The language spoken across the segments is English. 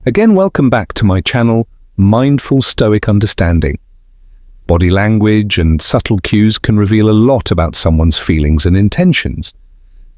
Again, welcome back to my channel, Mindful Stoic Understanding. Body language and subtle cues can reveal a lot about someone's feelings and intentions.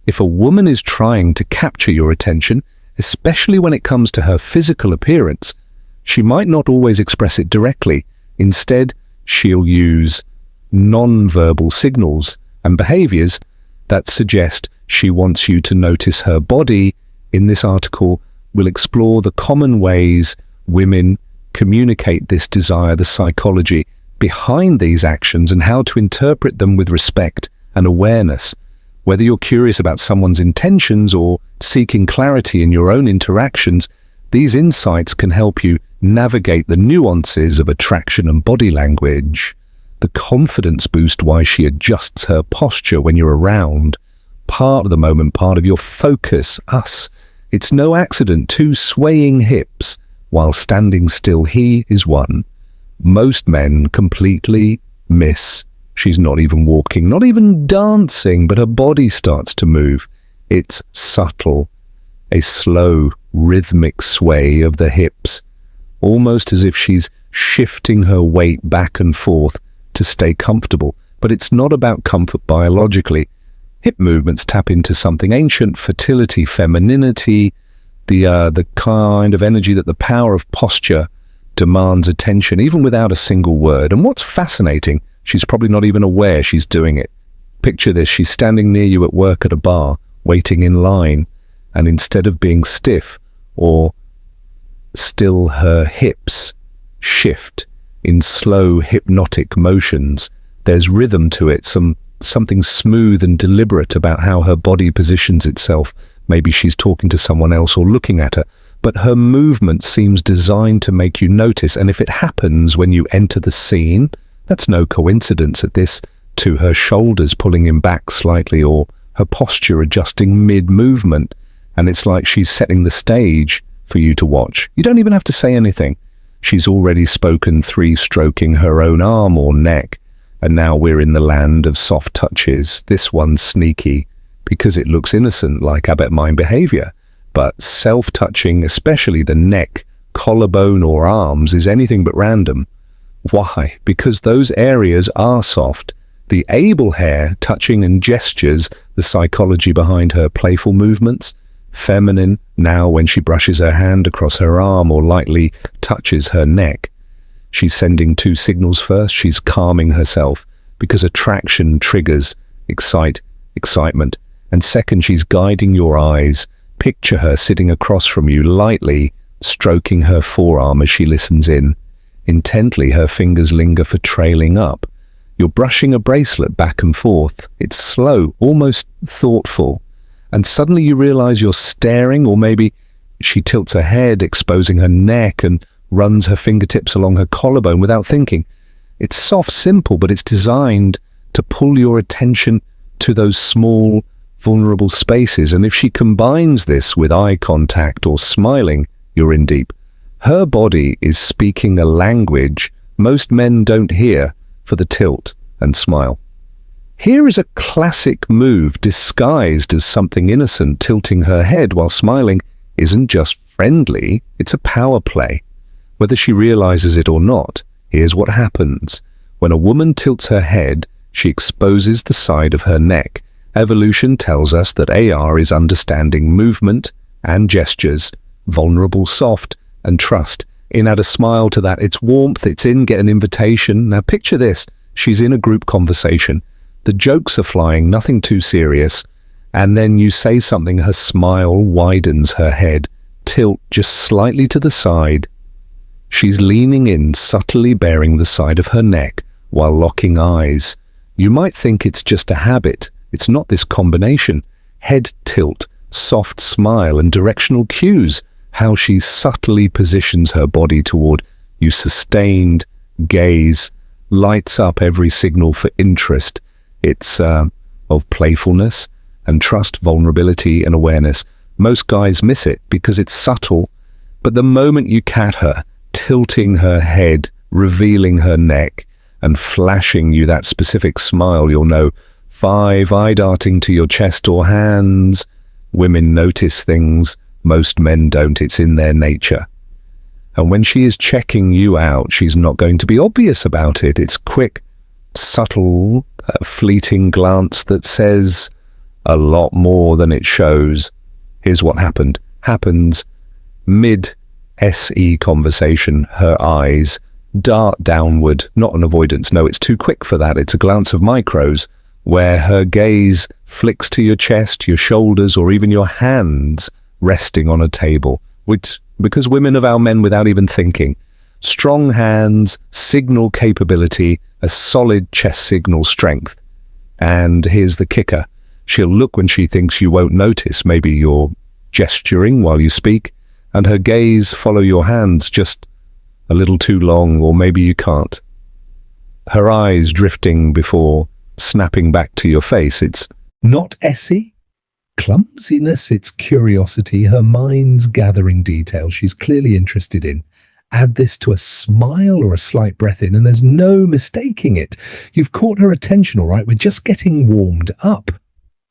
If a woman is trying to capture your attention, especially when it comes to her physical appearance, she might not always express it directly. Instead, she'll use non-verbal signals and behaviors that suggest she wants you to notice her body. In this article, we'll explore the common ways women communicate this desire, the psychology behind these actions, and how to interpret them with respect and awareness. Whether you're curious about someone's intentions or seeking clarity in your own interactions, these insights can help you navigate the nuances of attraction and body language. The confidence boost, why she adjusts her posture when you're around. Part of the moment, part of your focus, us. It's no accident, two swaying hips while standing still. He is one. Most men completely miss. She's not even walking, not even dancing, but her body starts to move. It's subtle, a slow, rhythmic sway of the hips, almost as if she's shifting her weight back and forth to stay comfortable. But it's not about comfort biologically. Hip movements tap into something ancient, fertility, femininity, the kind of energy that the power of posture demands attention, even without a single word. And what's fascinating, she's probably not even aware she's doing it. Picture this, she's standing near you at work at a bar, waiting in line, and instead of being stiff or still, her hips shift in slow, hypnotic motions. There's rhythm to it, something smooth and deliberate about how her body positions itself. Maybe she's talking to someone else or looking at her, but her movement seems designed to make you notice. And if it happens when you enter the scene, that's no coincidence. At this, to her shoulders pulling him back slightly, or her posture adjusting mid-movement, and it's like she's setting the stage for you to watch. You don't even have to say anything. She's already spoken, 3, stroking her own arm or neck. And now we're in the land of soft touches. This one's sneaky because it looks innocent, like abet-mind behavior. But self-touching, especially the neck, collarbone or arms, is anything but random. Why? Because those areas are soft. The able hair, touching and gestures, the psychology behind her playful movements. Feminine, now when she brushes her hand across her arm or lightly touches her neck. She's sending 2 signals. First, she's calming herself because attraction triggers excitement. And second, she's guiding your eyes. Picture her sitting across from you, lightly stroking her forearm as she listens in. Intently, her fingers linger for trailing up. You're brushing a bracelet back and forth. It's slow, almost thoughtful. And suddenly you realize you're staring, or maybe she tilts her head, exposing her neck, and runs her fingertips along her collarbone without thinking. It's soft, simple, but it's designed to pull your attention to those small, vulnerable spaces. And if she combines this with eye contact or smiling, you're in deep. Her body is speaking a language most men don't hear for the tilt and smile. Here is a classic move disguised as something innocent. Tilting her head while smiling isn't just friendly, it's a power play. Whether she realizes it or not, here's what happens. When a woman tilts her head, she exposes the side of her neck. Evolution tells us that AR is understanding movement and gestures, vulnerable, soft, and trust. Add a smile to that. It's warmth, it's get an invitation. Now picture this, she's in a group conversation. The jokes are flying, nothing too serious. And then you say something, her smile widens, her head tilt just slightly to the side. She's leaning in, subtly baring the side of her neck while locking eyes. You might think it's just a habit. It's not. This combination, head tilt, soft smile, and directional cues, how she subtly positions her body toward you, sustained gaze, lights up every signal for interest. It's of playfulness and trust, vulnerability and awareness. Most guys miss it because it's subtle, but the moment you catch her, tilting her head, revealing her neck, and flashing you that specific smile, you'll know. 5, eye darting to your chest or hands. Women notice things most men don't. It's in their nature. And when she is checking you out, she's not going to be obvious about it. It's quick, subtle, fleeting glance that says a lot more than it shows. Here's what happens mid-SE conversation. Her eyes dart downward, not an avoidance. No, it's too quick for that. It's a glance of micros where her gaze flicks to your chest, your shoulders, or even your hands resting on a table, which, because women avow men without even thinking. Strong hands signal capability, a solid chest signal strength. And here's the kicker. She'll look when she thinks you won't notice. Maybe you're gesturing while you speak, and her gaze follow your hands just a little too long, or maybe you can't. Her eyes drifting before snapping back to your face. It's not essy, clumsiness, it's curiosity. Her mind's gathering details she's clearly interested in. Add this to a smile or a slight breath in, and there's no mistaking it. You've caught her attention, all right? We're just getting warmed up.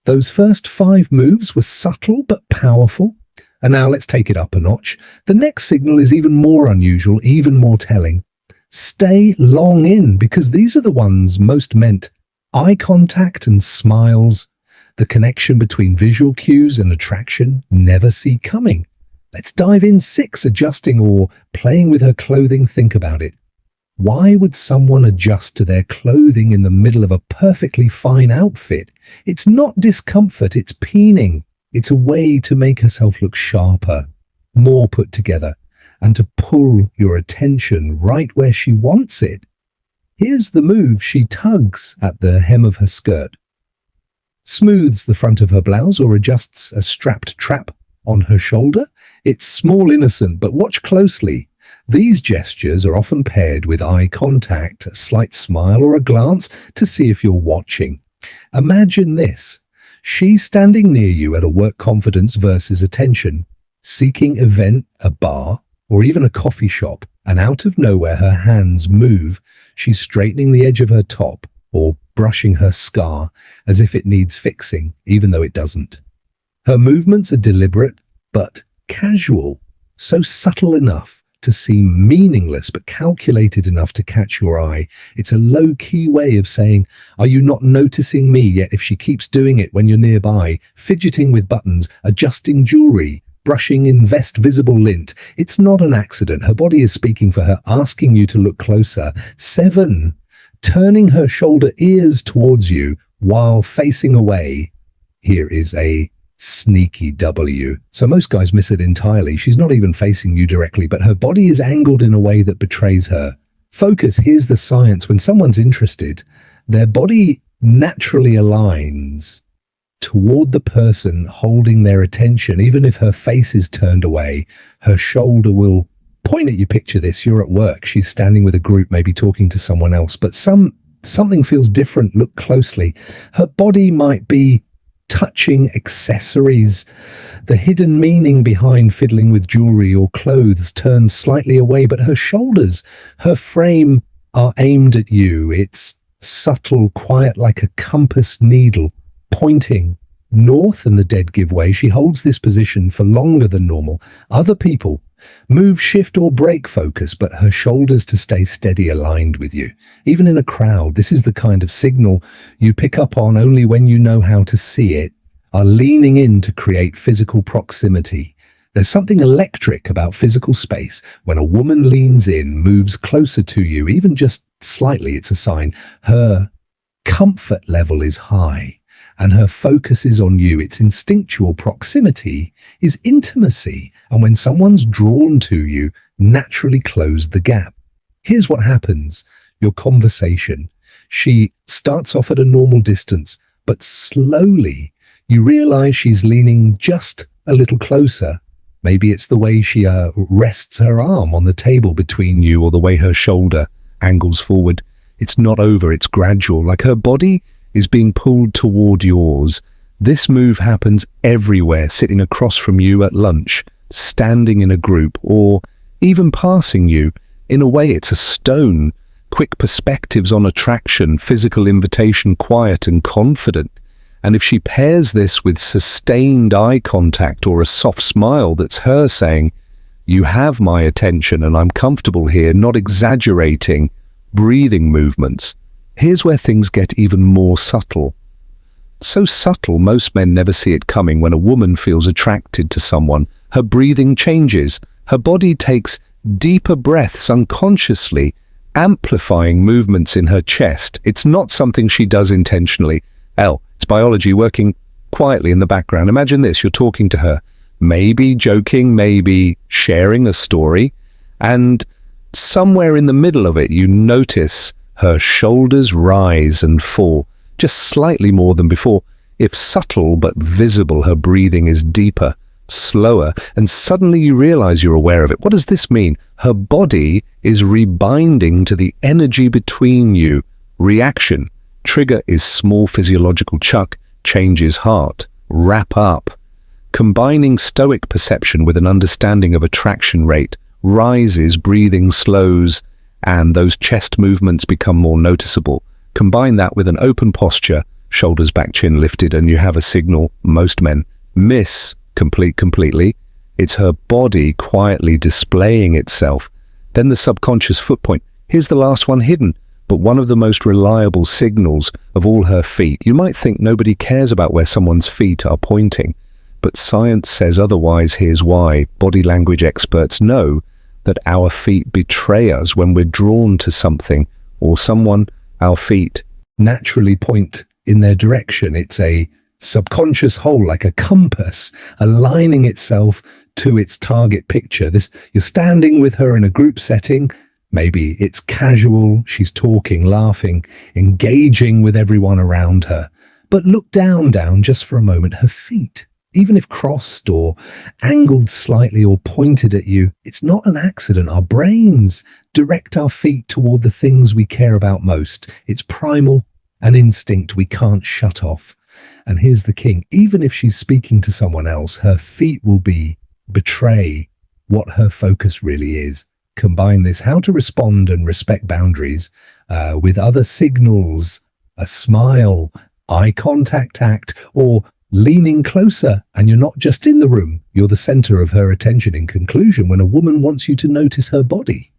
Those first 5 moves were subtle but powerful. And now let's take it up a notch. The next signal is even more unusual, even more telling. Stay long in, because these are the ones most meant. Eye contact and smiles. The connection between visual cues and attraction, never see coming. Let's dive in. 6, adjusting or playing with her clothing. Think about it. Why would someone adjust to their clothing in the middle of a perfectly fine outfit? It's not discomfort, it's peening. It's a way to make herself look sharper, more put together, and to pull your attention right where she wants it. Here's the move. She tugs at the hem of her skirt, smooths the front of her blouse, or adjusts a strapped trap on her shoulder. It's small, innocent, but watch closely. These gestures are often paired with eye contact, a slight smile, or a glance to see if you're watching. Imagine this. She's standing near you at a work confidence versus attention, seeking event, a bar, or even a coffee shop, and out of nowhere her hands move. She's straightening the edge of her top or brushing her scar as if it needs fixing, even though it doesn't. Her movements are deliberate but casual, so subtle enough to seem meaningless but calculated enough to catch your eye. It's a low-key way of saying, are you not noticing me? Yet if she keeps doing it when you're nearby, fidgeting with buttons, adjusting jewelry, brushing invest visible lint, it's not an accident. Her body is speaking for her, asking you to look closer. 7, turning her shoulder ears towards you while facing away. Here is a sneaky W. So most guys miss it entirely. She's not even facing you directly, but her body is angled in a way that betrays her. Focus. Here's the science. When someone's interested, their body naturally aligns toward the person holding their attention. Even if her face is turned away, her shoulder will point at you. Picture this. You're at work. She's standing with a group, maybe talking to someone else, but something feels different. Look closely. Her body might be touching accessories, the hidden meaning behind fiddling with jewelry or clothes turned slightly away, but her shoulders, her frame are aimed at you. It's subtle, quiet, like a compass needle, pointing north, and the dead give way. She holds this position for longer than normal. Other people move, shift, or break focus, but her shoulders to stay steady, aligned with you. Even in a crowd, this is the kind of signal you pick up on only when you know how to see it, are leaning in to create physical proximity. There's something electric about physical space. When a woman leans in, moves closer to you, even just slightly, it's a sign her comfort level is high and her focus is on you. It's instinctual. Proximity is intimacy. And when someone's drawn to you, naturally close the gap. Here's what happens. Your conversation. She starts off at a normal distance, but slowly you realize she's leaning just a little closer. Maybe it's the way she rests her arm on the table between you, or the way her shoulder angles forward. It's not over, it's gradual, like her body is being pulled toward yours. This move happens everywhere, sitting across from you at lunch, standing in a group, or even passing you. In a way, it's a stone. Quick perspectives on attraction, physical invitation, quiet and confident. And if she pairs this with sustained eye contact or a soft smile that's her saying, You have my attention and I'm comfortable here, not exaggerating breathing movements. Here's where things get even more subtle. So subtle, most men never see it coming. When a woman feels attracted to someone, her breathing changes. Her body takes deeper breaths unconsciously, amplifying movements in her chest. It's not something she does intentionally. It's biology working quietly in the background. Imagine this, you're talking to her, maybe joking, maybe sharing a story, and somewhere in the middle of it, you notice her shoulders rise and fall, just slightly more than before. If subtle but visible, her breathing is deeper, slower, and suddenly you realize you're aware of it. What does this mean? Her body is rebinding to the energy between you. Reaction. Trigger is small physiological chuck, changes heart. Wrap up. Combining Stoic perception with an understanding of attraction rate, rises, breathing slows, and those chest movements become more noticeable. Combine that with an open posture, shoulders back, chin lifted, and you have a signal most men miss completely. It's her body quietly displaying itself. Then the subconscious foot point. Here's the last one hidden, but one of the most reliable signals of all, her feet. You might think nobody cares about where someone's feet are pointing, but science says otherwise. Here's why. Body language experts know that our feet betray us when we're drawn to something or someone. Our feet naturally point in their direction. It's a subconscious whole, like a compass, aligning itself to its target picture. You're standing with her in a group setting. Maybe it's casual, she's talking, laughing, engaging with everyone around her. But look down just for a moment. Her feet, even if crossed or angled slightly or pointed at you, it's not an accident. Our brains direct our feet toward the things we care about most. It's primal, an instinct we can't shut off. And here's the king. Even if she's speaking to someone else, her feet will betray what her focus really is. Combine this, how to respond and respect boundaries, with other signals, a smile, eye contact act, or leaning closer, and you're not just in the room, you're the center of her attention. In conclusion, when a woman wants you to notice her body,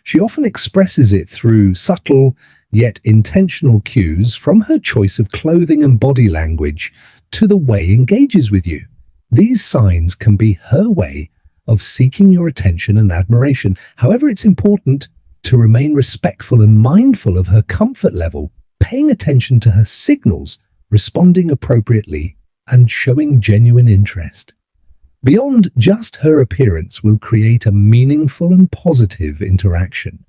she often expresses it through subtle yet intentional cues, from her choice of clothing and body language to the way engages with you. These signs can be her way of seeking your attention and admiration. However, it's important to remain respectful and mindful of her comfort level, paying attention to her signals, responding appropriately, and showing genuine interest. Beyond just her appearance will create a meaningful and positive interaction.